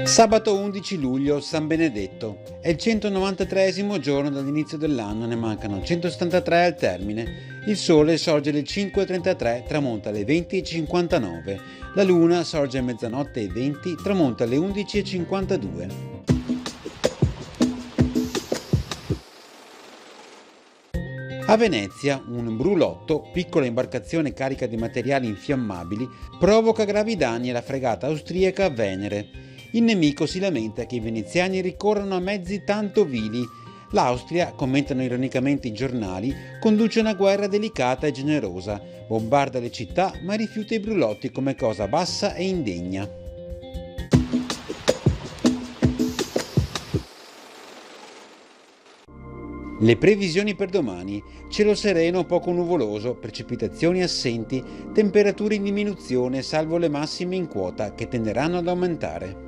Sabato 11 luglio, San Benedetto. È il 193esimo giorno dall'inizio dell'anno, ne mancano 173 al termine. Il sole sorge alle 5:33, tramonta alle 20:59. La luna sorge a mezzanotte e 20, tramonta alle 11:52. A Venezia, un brulotto, piccola imbarcazione carica di materiali infiammabili, provoca gravi danni alla fregata austriaca Venere. Il nemico si lamenta che i veneziani ricorrono a mezzi tanto vili. L'Austria, commentano ironicamente i giornali, conduce una guerra delicata e generosa, bombarda le città ma rifiuta i brulotti come cosa bassa e indegna. Le previsioni per domani: cielo sereno poco nuvoloso, precipitazioni assenti, temperature in diminuzione salvo le massime in quota che tenderanno ad aumentare.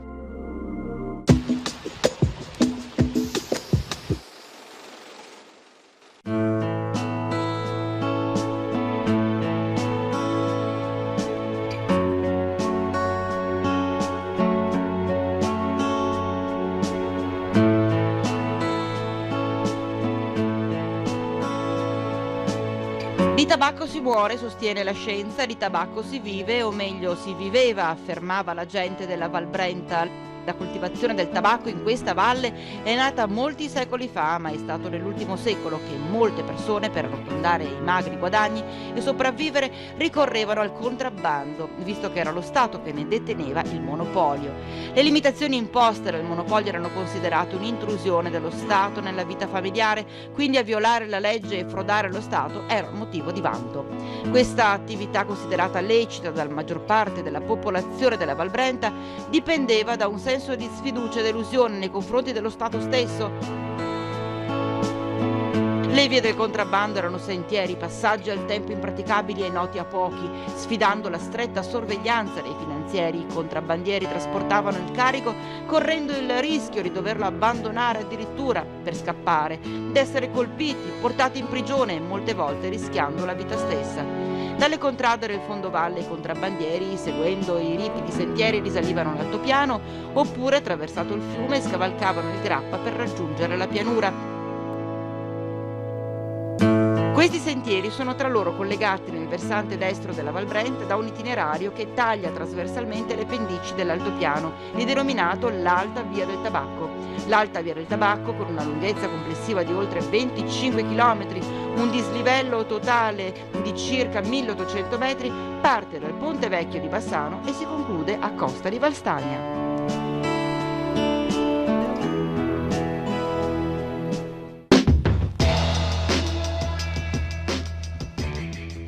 Di tabacco si muore, sostiene la scienza, di tabacco si vive, o meglio si viveva, affermava la gente della Val Brenta. La coltivazione del tabacco in questa valle è nata molti secoli fa, ma è stato nell'ultimo secolo che molte persone, per arrotondare i magri guadagni e sopravvivere, ricorrevano al contrabbando, visto che era lo Stato che ne deteneva il monopolio. Le limitazioni imposte dal monopolio erano considerate un'intrusione dello Stato nella vita familiare, quindi a violare la legge e frodare lo Stato era un motivo di vanto. Questa attività, considerata lecita dalla maggior parte della popolazione della Val Brenta, dipendeva da un senso di sfiducia e delusione nei confronti dello Stato stesso. Le vie del contrabbando erano sentieri, passaggi al tempo impraticabili e noti a pochi, sfidando la stretta sorveglianza dei finanzieri. I contrabbandieri trasportavano il carico correndo il rischio di doverlo abbandonare addirittura per scappare, d'essere colpiti, portati in prigione e molte volte rischiando la vita stessa. Dalle contrade del fondovalle i contrabbandieri, seguendo i ripidi sentieri, risalivano l'altopiano oppure, attraversato il fiume, scavalcavano il Grappa per raggiungere la pianura. Questi sentieri sono tra loro collegati nel versante destro della Val Brenta da un itinerario che taglia trasversalmente le pendici dell'altopiano e denominato l'Alta Via del Tabacco. L'Alta Via del Tabacco, con una lunghezza complessiva di oltre 25 km, un dislivello totale di circa 1800 metri, parte dal Ponte Vecchio di Bassano e si conclude a Costa di Valstagna.